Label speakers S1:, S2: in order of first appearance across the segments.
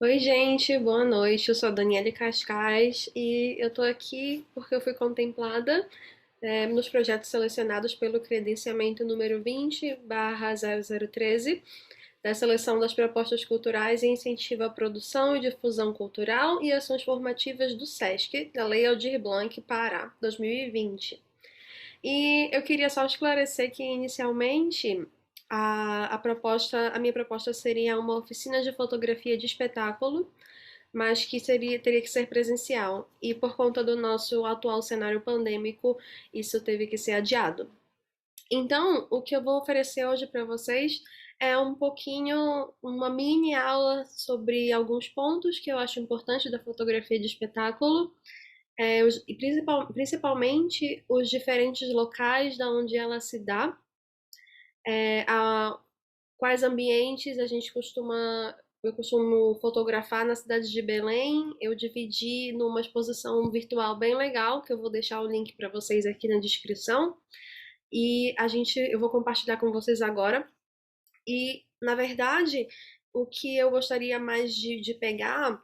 S1: Oi, gente, boa noite. Eu sou a Daniele Cascais e eu tô aqui porque eu fui contemplada nos projetos selecionados pelo credenciamento número 20/0013 da Seleção das Propostas Culturais e Incentivo à Produção e Difusão Cultural e Ações Formativas do SESC, da Lei Aldir Blanc, Pará, 2020. E eu queria só esclarecer que inicialmente a minha proposta seria uma oficina de fotografia de espetáculo, mas que teria que ser presencial. E por conta do nosso atual cenário pandêmico, isso teve que ser adiado. Então, o que eu vou oferecer hoje para vocês é um pouquinho, uma mini aula sobre alguns pontos que eu acho importantes da fotografia de espetáculo, e principalmente os diferentes locais da onde ela se dá, quais ambientes eu costumo fotografar na cidade de Belém. Eu dividi numa exposição virtual bem legal, que eu vou deixar o link para vocês aqui na descrição, e eu vou compartilhar com vocês agora. E, na verdade, o que eu gostaria mais de pegar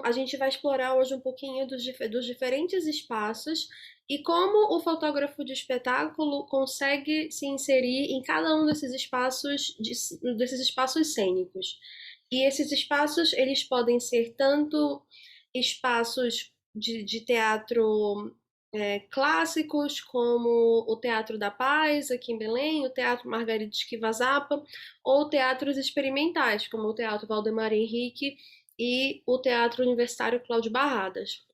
S1: a gente vai explorar hoje um pouquinho dos diferentes espaços e como o fotógrafo de espetáculo consegue se inserir em cada um desses espaços cênicos. E esses espaços, eles podem ser tanto espaços de teatro clássicos, como o Teatro da Paz, aqui em Belém, o Teatro Margarida Esquivazapa, ou teatros experimentais, como o Teatro Valdemar Henrique e o Teatro Universitário Cláudio Barradas.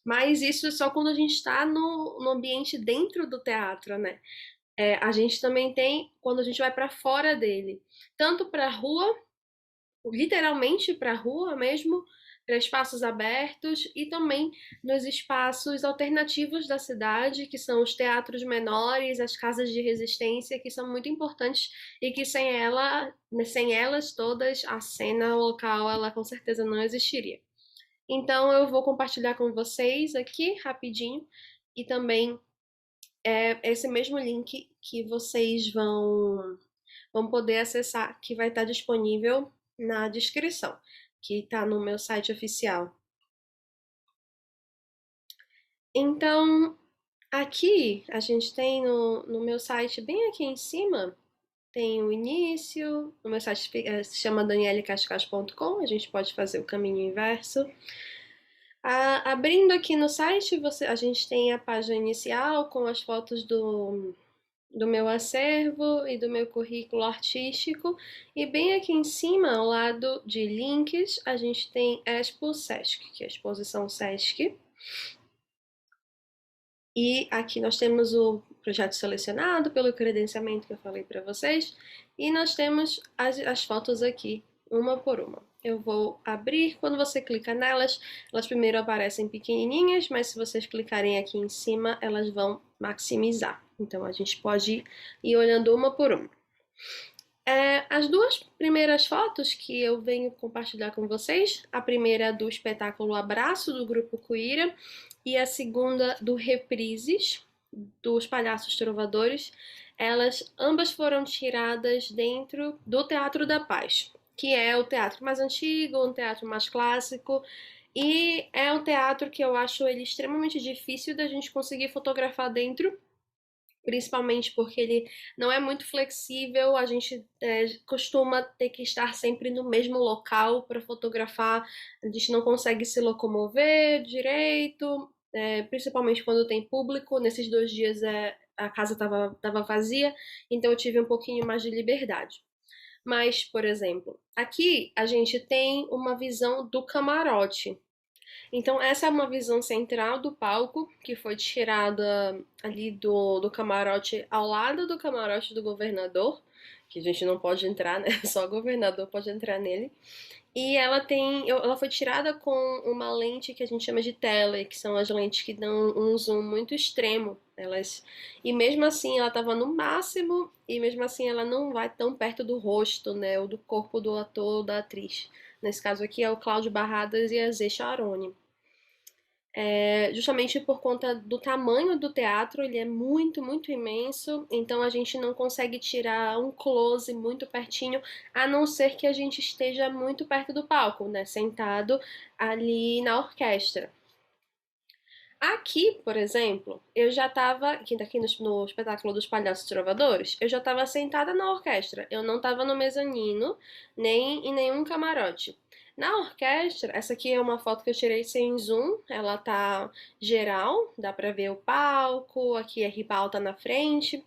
S1: Mas isso é só quando a gente está no ambiente dentro do teatro, né? A gente também tem quando a gente vai para fora dele, tanto para a rua, literalmente para a rua mesmo, para espaços abertos e também nos espaços alternativos da cidade, que são os teatros menores, as casas de resistência, que são muito importantes e que sem elas todas, a cena local, ela com certeza não existiria. Então eu vou compartilhar com vocês aqui rapidinho e também esse mesmo link que vocês vão poder acessar, que vai estar disponível na descrição, que está no meu site oficial. Então, aqui a gente tem no meu site, bem aqui em cima, tem o início. O meu site se chama danielecascais.com, a gente pode fazer o caminho inverso. Abrindo aqui no site, a gente tem a página inicial com as fotos do meu acervo e do meu currículo artístico. E bem aqui em cima, ao lado de links, a gente tem a Expo Sesc, que é a exposição Sesc. E aqui nós temos o projeto selecionado pelo credenciamento que eu falei para vocês. E nós temos as fotos aqui, uma por uma. Eu vou abrir, quando você clica nelas, elas primeiro aparecem pequenininhas, mas se vocês clicarem aqui em cima, elas vão maximizar. Então a gente pode ir olhando uma por uma. As duas primeiras fotos que eu venho compartilhar com vocês, a primeira é do espetáculo Abraço, do Grupo Cuíra, e a segunda do Reprises, dos Palhaços Trovadores. Elas ambas foram tiradas dentro do Teatro da Paz, que é o teatro mais antigo, um teatro mais clássico, e é um teatro que eu acho ele extremamente difícil da gente conseguir fotografar dentro, principalmente porque ele não é muito flexível. A gente costuma ter que estar sempre no mesmo local para fotografar, a gente não consegue se locomover direito, principalmente quando tem público. Nesses 2 dias a casa estava vazia, então eu tive um pouquinho mais de liberdade. Mas, por exemplo, aqui a gente tem uma visão do camarote. Então, essa é uma visão central do palco, que foi tirada ali do camarote, ao lado do camarote do governador, que a gente não pode entrar, né? Só o governador pode entrar nele. E ela foi tirada com uma lente que a gente chama de tele, que são as lentes que dão um zoom muito extremo. E mesmo assim ela estava no máximo, e mesmo assim ela não vai tão perto do rosto, né? Ou do corpo do ator ou da atriz. Nesse caso aqui é o Cláudio Barradas e a Zé Charone. justamente por conta do tamanho do teatro, ele é muito, muito imenso, então a gente não consegue tirar um close muito pertinho, a não ser que a gente esteja muito perto do palco, né, sentado ali na orquestra. Aqui, por exemplo, eu já estava, aqui no espetáculo dos Palhaços Trovadores, eu já estava sentada na orquestra, eu não estava no mezanino, nem em nenhum camarote. Na orquestra, essa aqui é uma foto que eu tirei sem zoom, ela tá geral, dá pra ver o palco, aqui a ribalta na frente,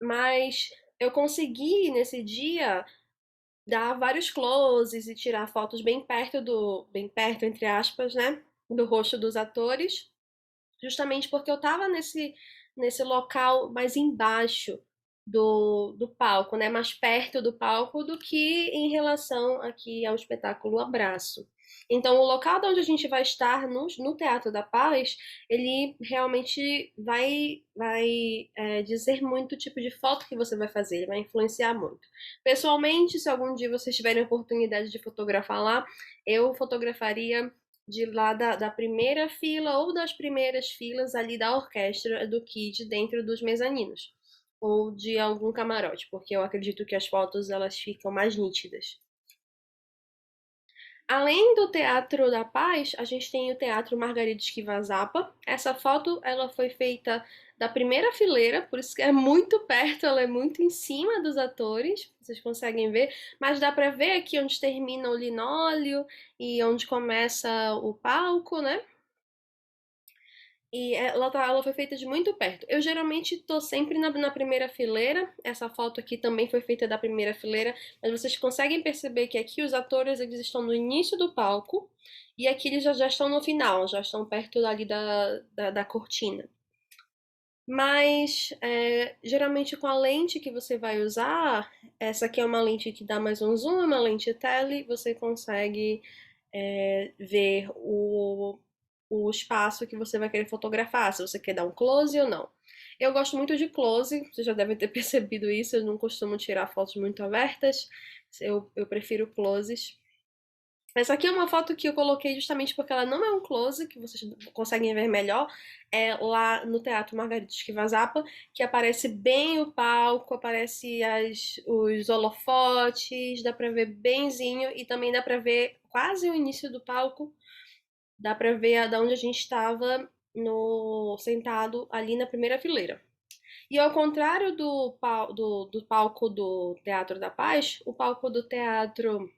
S1: mas eu consegui nesse dia dar vários closes e tirar fotos bem perto, entre aspas, né, do rosto dos atores, justamente porque eu estava nesse local mais embaixo do palco, né? Mais perto do palco do que em relação aqui ao espetáculo Abraço. Então, o local de onde a gente vai estar no Teatro da Paz, ele realmente vai dizer muito o tipo de foto que você vai fazer, ele vai influenciar muito. Pessoalmente, se algum dia vocês tiverem a oportunidade de fotografar lá, eu fotografaria de lá da primeira fila ou das primeiras filas ali da orquestra do Kid dentro dos mezaninos ou de algum camarote, porque eu acredito que as fotos elas ficam mais nítidas. Além do Teatro da Paz, a gente tem o Teatro Margarida Esquiva-Zappa. Essa foto ela foi feita da primeira fileira, por isso que é muito perto, ela é muito em cima dos atores, vocês conseguem ver, mas dá pra ver aqui onde termina o linóleo e onde começa o palco, né? E ela foi feita de muito perto. Eu geralmente tô sempre na primeira fileira. Essa foto aqui também foi feita da primeira fileira. Mas vocês conseguem perceber que aqui os atores eles estão no início do palco. E aqui eles já estão no final, já estão perto ali da cortina. Mas geralmente com a lente que você vai usar, essa aqui é uma lente que dá mais um zoom, é uma lente tele, você consegue ver o espaço que você vai querer fotografar, se você quer dar um close ou não. Eu gosto muito de close, vocês já devem ter percebido isso, eu não costumo tirar fotos muito abertas, eu prefiro closes. Essa aqui é uma foto que eu coloquei justamente porque ela não é um close, que vocês conseguem ver melhor, é lá no Teatro Margarida Esquiva-Zappa, que aparece bem o palco, aparece os holofotes, dá pra ver benzinho e também dá pra ver quase o início do palco, dá pra ver da onde a gente estava no sentado ali na primeira fileira. E ao contrário do palco do Teatro da Paz, o palco do Teatro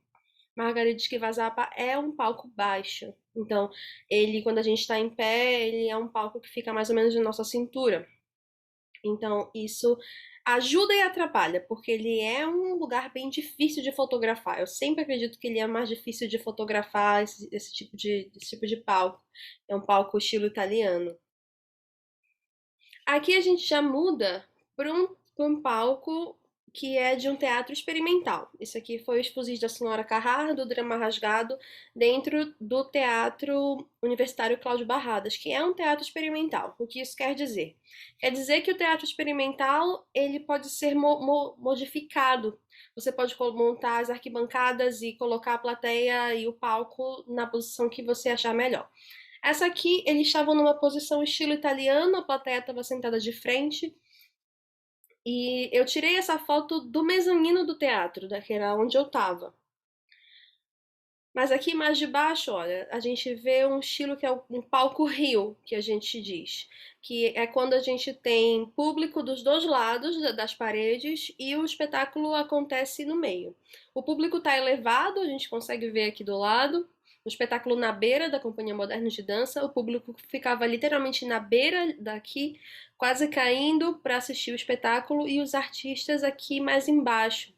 S1: Margarida Esquiva-Zappa é um palco baixo. Então, ele, quando a gente está em pé, ele é um palco que fica mais ou menos na nossa cintura. Então, isso ajuda e atrapalha, porque ele é um lugar bem difícil de fotografar. Eu sempre acredito que ele é mais difícil de fotografar esse tipo de palco. É um palco estilo italiano. Aqui a gente já muda para um palco que é de um teatro experimental. Isso aqui foi o Fusis da Senhora Carrara, do Drama Rasgado, dentro do Teatro Universitário Cláudio Barradas, que é um teatro experimental. O que isso quer dizer? Quer dizer que o teatro experimental ele pode ser modificado. Você pode montar as arquibancadas e colocar a plateia e o palco na posição que você achar melhor. Essa aqui, eles estavam numa posição estilo italiano, a plateia estava sentada de frente. E eu tirei essa foto do mezanino do teatro, que era onde eu estava. Mas aqui mais de baixo, olha, a gente vê um estilo que é um palco rio, que a gente diz. Que é quando a gente tem público dos dois lados das paredes e o espetáculo acontece no meio. O público está elevado, a gente consegue ver aqui do lado. O espetáculo na beira da Companhia Moderna de Dança, o público ficava literalmente na beira daqui, quase caindo para assistir o espetáculo, e os artistas aqui mais embaixo.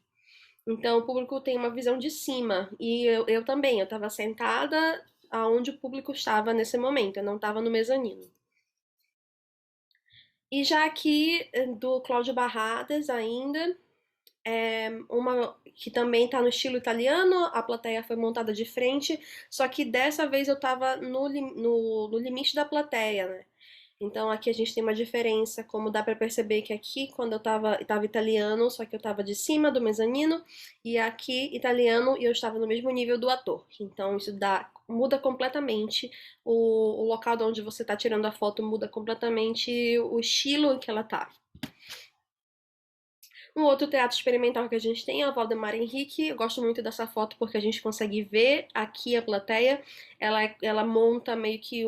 S1: Então, o público tem uma visão de cima. E eu também, eu estava sentada aonde o público estava nesse momento, eu não estava no mezanino. E já aqui do Cláudio Barradas ainda, uma que também está no estilo italiano, a plateia foi montada de frente, só que dessa vez eu estava no limite da plateia, né? Então aqui a gente tem uma diferença, como dá para perceber que aqui quando eu tava italiano, só que eu tava de cima do mezanino, e aqui italiano e eu estava no mesmo nível do ator. Então isso muda completamente o local de onde você está tirando a foto, muda completamente o estilo em que ela tá. Um outro teatro experimental que a gente tem é o Valdemar Henrique. Eu gosto muito dessa foto porque a gente consegue ver aqui a plateia. Ela monta meio que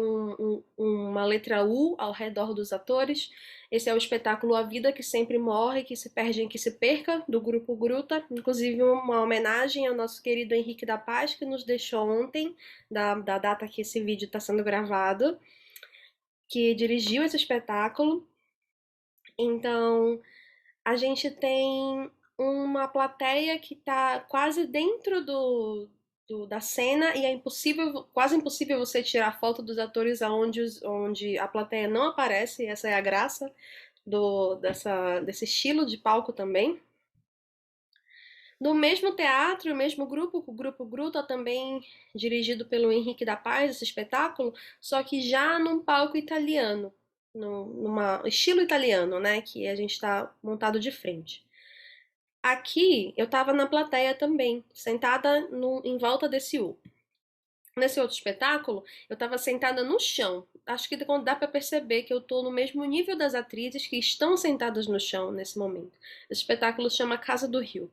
S1: uma letra U ao redor dos atores. Esse é o espetáculo A Vida que Sempre Morre, que se perde em que se perca, do grupo Gruta. Inclusive uma homenagem ao nosso querido Henrique da Paz, que nos deixou ontem, da data que esse vídeo está sendo gravado, que dirigiu esse espetáculo. Então, a gente tem uma plateia que está quase dentro da cena e é impossível, quase impossível você tirar foto dos atores onde a plateia não aparece. Essa é a graça desse estilo de palco também. No mesmo teatro, o mesmo grupo, o Grupo Gruta, também dirigido pelo Henrique da Paz, esse espetáculo, só que já num palco italiano, numa estilo italiano, né, que a gente está montado de frente. Aqui eu estava na plateia também, sentada em volta desse U. Nesse outro espetáculo, eu estava sentada no chão. Acho que dá para perceber que eu estou no mesmo nível das atrizes que estão sentadas no chão nesse momento. Esse espetáculo chama Casa do Rio.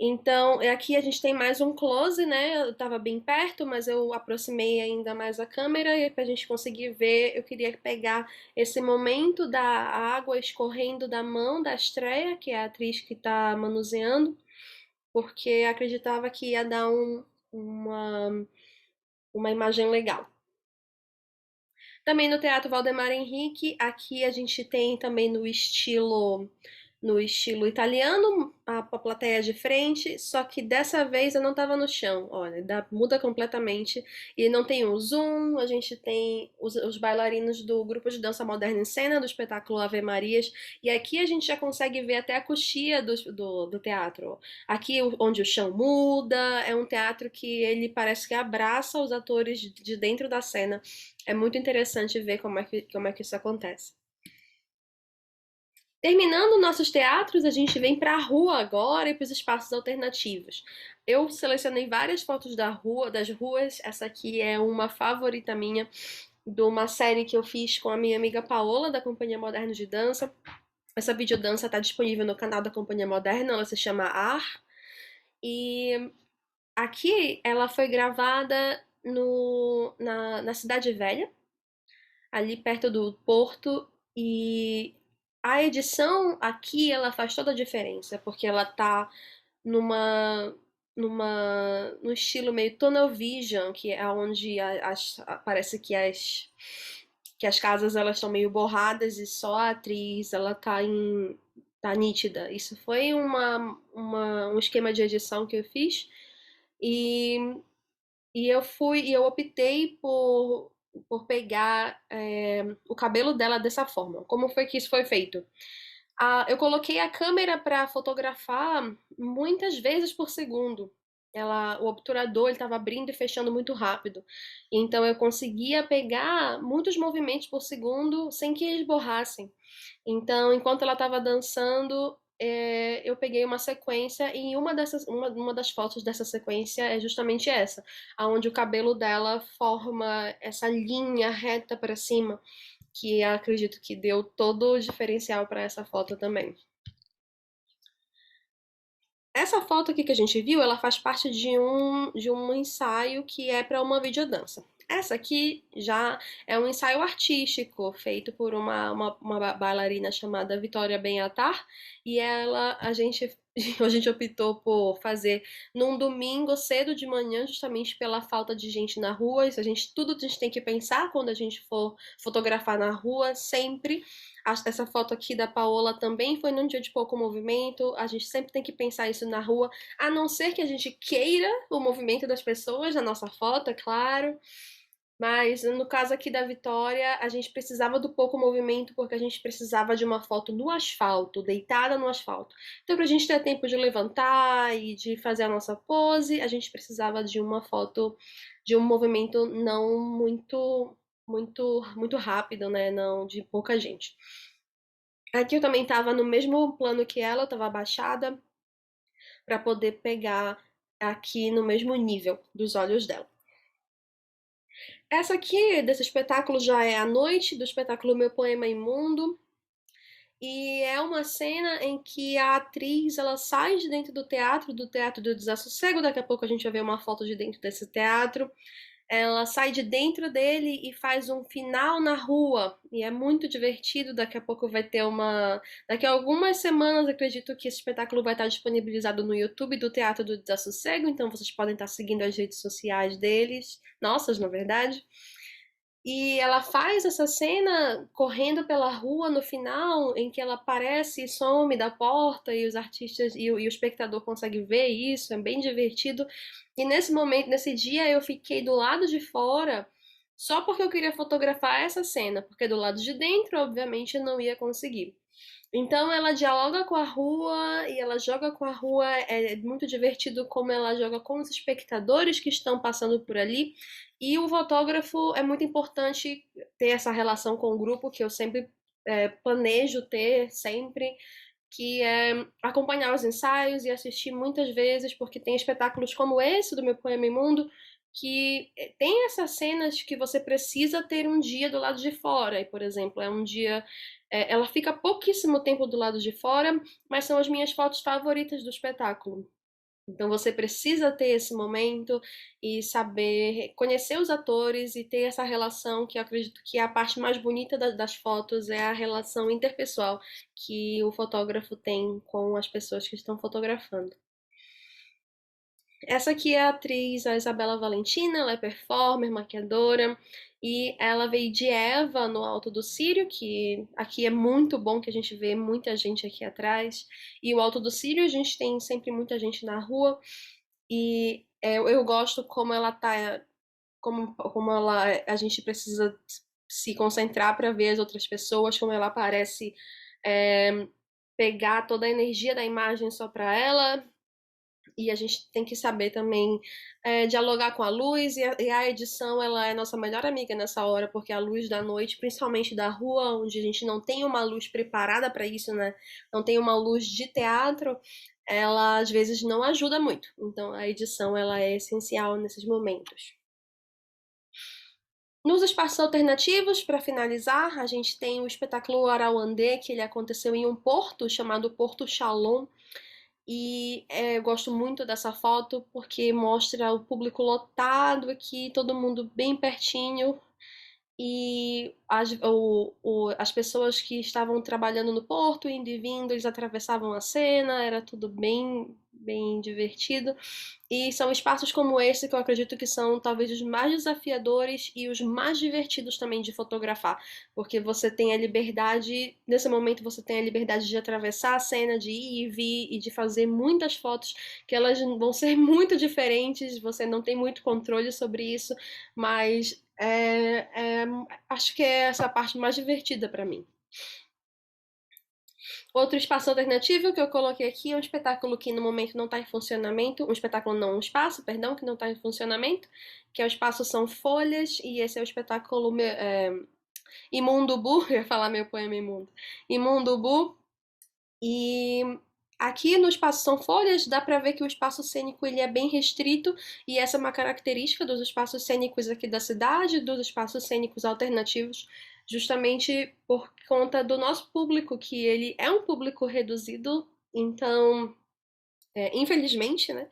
S1: Então, aqui a gente tem mais um close, né? Eu estava bem perto, mas eu aproximei ainda mais a câmera e para a gente conseguir ver, eu queria pegar esse momento da água escorrendo da mão da Estreia, que é a atriz que está manuseando, porque acreditava que ia dar uma imagem legal. Também no Teatro Valdemar Henrique, aqui a gente tem também no estilo italiano, a plateia de frente, só que dessa vez eu não estava no chão. Olha, muda completamente. E não tem o zoom, a gente tem os bailarinos do grupo de dança moderna em cena, do espetáculo Ave Marias, e aqui a gente já consegue ver até a coxia do teatro. Aqui onde o chão muda, é um teatro que ele parece que abraça os atores de dentro da cena. É muito interessante ver como é que isso acontece. Terminando nossos teatros, a gente vem para a rua agora e para os espaços alternativos. Eu selecionei várias fotos das ruas. Essa aqui é uma favorita minha, de uma série que eu fiz com a minha amiga Paola, da Companhia Moderna de Dança. Essa videodança está disponível no canal da Companhia Moderna, ela se chama Ar. E aqui ela foi gravada na Cidade Velha, ali perto do Porto, e a edição aqui ela faz toda a diferença, porque ela tá numa no estilo meio tunnel vision, que é onde parece que as casas elas estão meio borradas e só a atriz ela tá nítida. Isso foi um esquema de edição que eu fiz e eu optei por pegar o cabelo dela dessa forma. Como foi que isso foi feito? Eu coloquei a câmera para fotografar muitas vezes por segundo. O obturador estava abrindo e fechando muito rápido. Então eu conseguia pegar muitos movimentos por segundo sem que eles borrassem. Então, enquanto ela estava dançando, eu peguei uma sequência e uma das fotos dessa sequência é justamente essa, aonde o cabelo dela forma essa linha reta para cima, que eu acredito que deu todo o diferencial para essa foto também. Essa foto aqui que a gente viu, ela faz parte de um ensaio que é para uma videodança. Essa aqui já é um ensaio artístico feito por uma bailarina chamada Vitória Benhatar e a gente optou por fazer num domingo cedo de manhã, justamente pela falta de gente na rua. Tudo a gente tem que pensar quando a gente for fotografar na rua, sempre. Essa foto aqui da Paola também foi num dia de pouco movimento. A gente sempre tem que pensar isso na rua, a não ser que a gente queira o movimento das pessoas na nossa foto, é claro. Mas no caso aqui da Vitória, a gente precisava do pouco movimento porque a gente precisava de uma foto no asfalto, deitada no asfalto. Então, para a gente ter tempo de levantar e de fazer a nossa pose, a gente precisava de uma foto de um movimento não muito muito rápido, né? Não de pouca gente. Aqui eu também estava no mesmo plano que ela, eu estava abaixada para poder pegar aqui no mesmo nível dos olhos dela. Essa aqui, desse espetáculo, já é a noite do espetáculo Meu Poema Imundo. E é uma cena em que a atriz ela sai de dentro do Teatro do Desassossego. Daqui a pouco a gente vai ver uma foto de dentro desse teatro. Ela sai de dentro dele e faz um final na rua. E é muito divertido. Daqui a pouco vai ter uma. Daqui a algumas semanas, acredito que esse espetáculo vai estar disponibilizado no YouTube do Teatro do Desassossego. Então vocês podem estar seguindo as redes sociais deles. Nossas, na verdade. E ela faz essa cena correndo pela rua no final, em que ela aparece e some da porta, e os artistas e o espectador consegue ver isso, é bem divertido. E nesse momento, nesse dia, eu fiquei do lado de fora só porque eu queria fotografar essa cena, porque do lado de dentro, obviamente, eu não ia conseguir. Então ela dialoga com a rua e ela joga com a rua. É muito divertido como ela joga com os espectadores que estão passando por ali. E o fotógrafo é muito importante ter essa relação com o grupo, que eu sempre planejo ter, sempre, que é acompanhar os ensaios e assistir muitas vezes, porque tem espetáculos como esse do Meu Poema Imundo, que tem essas cenas que você precisa ter um dia do lado de fora. E, por exemplo, é um dia. Ela fica pouquíssimo tempo do lado de fora, mas são as minhas fotos favoritas do espetáculo. Então você precisa ter esse momento e saber conhecer os atores e ter essa relação que eu acredito que é a parte mais bonita das fotos, é a relação interpessoal que o fotógrafo tem com as pessoas que estão fotografando. Essa aqui é a atriz, a Isabela Valentina, ela é performer, maquiadora, e ela veio de Eva no Alto do Círio, que aqui é muito bom que a gente vê muita gente aqui atrás. E o Alto do Círio, a gente tem sempre muita gente na rua, e eu gosto como ela tá, como ela, a gente precisa se concentrar para ver as outras pessoas, como ela parece pegar toda a energia da imagem só para ela, e a gente tem que saber também dialogar com a luz, e a edição ela é nossa melhor amiga nessa hora, porque a luz da noite, principalmente da rua, onde a gente não tem uma luz preparada para isso, né? Não tem uma luz de teatro, ela às vezes não ajuda muito. Então a edição ela é essencial nesses momentos. Nos espaços alternativos, para finalizar, a gente tem o espetáculo Arauandê, que ele aconteceu em um porto chamado Porto Shalom, e eu gosto muito dessa foto porque mostra o público lotado aqui, todo mundo bem pertinho. E as pessoas que estavam trabalhando no porto, indo e vindo, eles atravessavam a cena, era tudo bem, bem divertido. E são espaços como esse que eu acredito que são talvez os mais desafiadores e os mais divertidos também de fotografar, porque você tem a liberdade, nesse momento você tem a liberdade de atravessar a cena, de ir e vir e de fazer muitas fotos que elas vão ser muito diferentes, você não tem muito controle sobre isso, mas acho que é essa a parte mais divertida para mim. Outro espaço alternativo que eu coloquei aqui é um espetáculo que no momento não está em funcionamento, um espetáculo não, um espaço, perdão, que não está em funcionamento, que é o espaço São Folhas, e esse é o espetáculo Imundo Bu, eu ia falar meu poema Imundo, Imundo Bu, e aqui no espaço São Folhas dá para ver que o espaço cênico ele é bem restrito, e essa é uma característica dos espaços cênicos aqui da cidade, dos espaços cênicos alternativos, justamente por conta do nosso público, que ele é um público reduzido, então, infelizmente, né?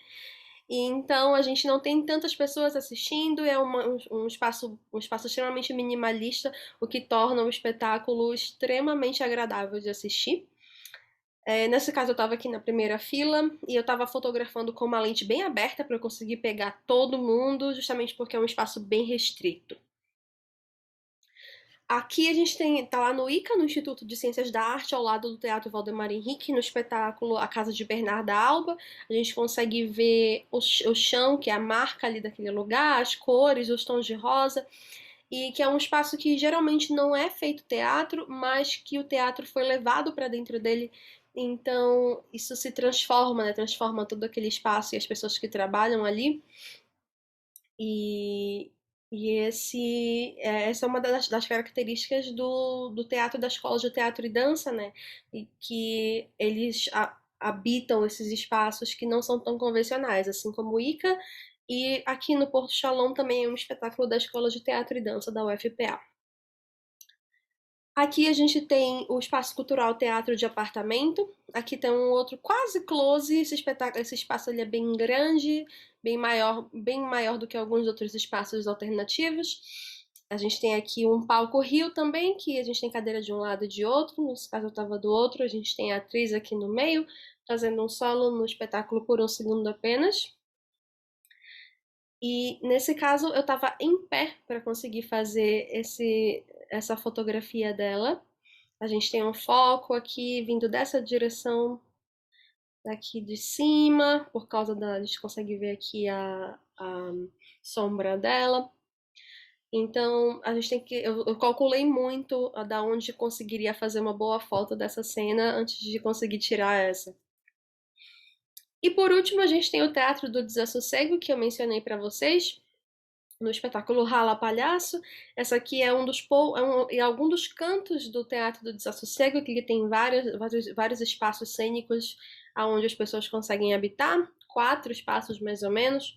S1: E então a gente não tem tantas pessoas assistindo, é um espaço extremamente minimalista, o que torna o espetáculo extremamente agradável de assistir. Nesse caso, eu estava aqui na primeira fila e eu estava fotografando com uma lente bem aberta para eu conseguir pegar todo mundo, justamente porque é um espaço bem restrito. Aqui a gente tá lá no ICA, no Instituto de Ciências da Arte, ao lado do Teatro Valdemar Henrique, no espetáculo A Casa de Bernarda Alba. A gente consegue ver o chão, que é a marca ali daquele lugar, as cores, os tons de rosa, e que é um espaço que geralmente não é feito teatro, mas que o teatro foi levado para dentro dele. Então, isso se transforma, né? Transforma todo aquele espaço e as pessoas que trabalham ali. E E essa é uma das características do teatro, da escola de teatro e dança, né? E que eles habitam esses espaços que não são tão convencionais, assim como o ICA, e aqui no Porto Shalom também é um espetáculo da escola de teatro e dança da UFPA. Aqui a gente tem o Espaço Cultural Teatro de Apartamento. Aqui tem um outro quase close. Esse espaço ele é bem grande, bem maior do que alguns outros espaços alternativos. A gente tem aqui um palco Rio também, que a gente tem cadeira de um lado e de outro. Nesse caso eu estava do outro. A gente tem a atriz aqui no meio, fazendo um solo no espetáculo Por um Segundo Apenas. E nesse caso eu estava em pé para conseguir fazer essa fotografia dela. A gente tem um foco aqui vindo dessa direção daqui de cima, por causa a gente consegue ver aqui a sombra dela. Então a gente tem que, eu calculei muito da onde conseguiria fazer uma boa foto dessa cena antes de conseguir tirar essa. E por último a gente tem o Teatro do Desassossego que eu mencionei para vocês no espetáculo Rala Palhaço. Essa aqui é em algum dos cantos do Teatro do Desassossego, que tem vários espaços cênicos onde as pessoas conseguem habitar, 4 espaços mais ou menos.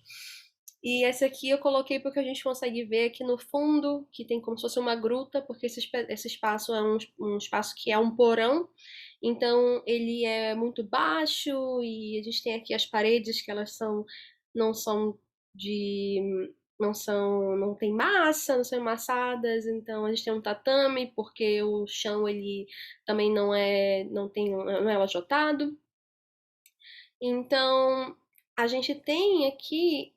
S1: E esse aqui eu coloquei porque a gente consegue ver aqui no fundo, que tem como se fosse uma gruta, porque esse espaço é um espaço que é um porão, então ele é muito baixo e a gente tem aqui as paredes que elas não são de não tem massa, não são amassadas, então a gente tem um tatame, porque o chão ele também não é lajotado. Então a gente tem aqui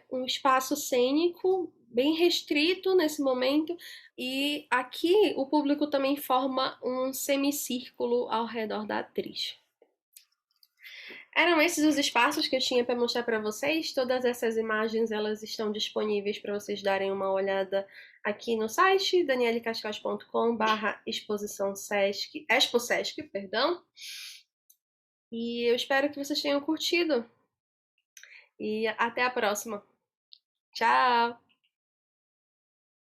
S1: um espaço cênico bem restrito nesse momento, e aqui o público também forma um semicírculo ao redor da atriz. Eram esses os espaços que eu tinha para mostrar para vocês. Todas essas imagens elas estão disponíveis para vocês darem uma olhada aqui no site danielecascais.com/exposição Sesc, Expo Sesc, perdão. E eu espero que vocês tenham curtido. E até a próxima. Tchau!